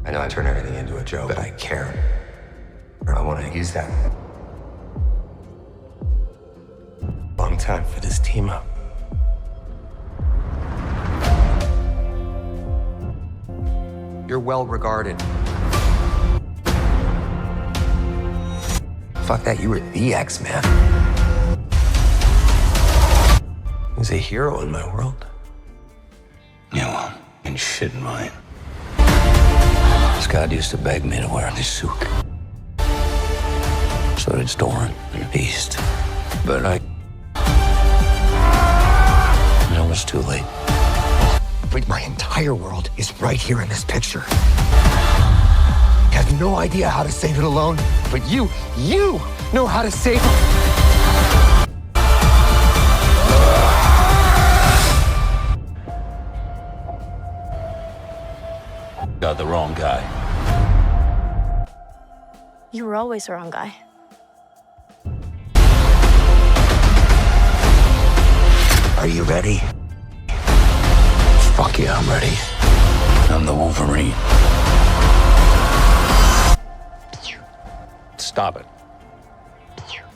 I know I turn everything into a joke, but I care. I want to use that. Long time for this team up. You're well regarded. Fuck that, you were the X-Man. He's a hero in my world. Yeah, well, and shit in mine. Scott used to beg me to wear this suit. So did Storm and Beast. But it was too late. But my entire world is right here in this picture. I have no idea how to save it alone, but you know how to save it. Got the wrong guy. You were always the wrong guy. Are you ready? Fuck yeah, I'm ready. I'm the Wolverine. Stop it.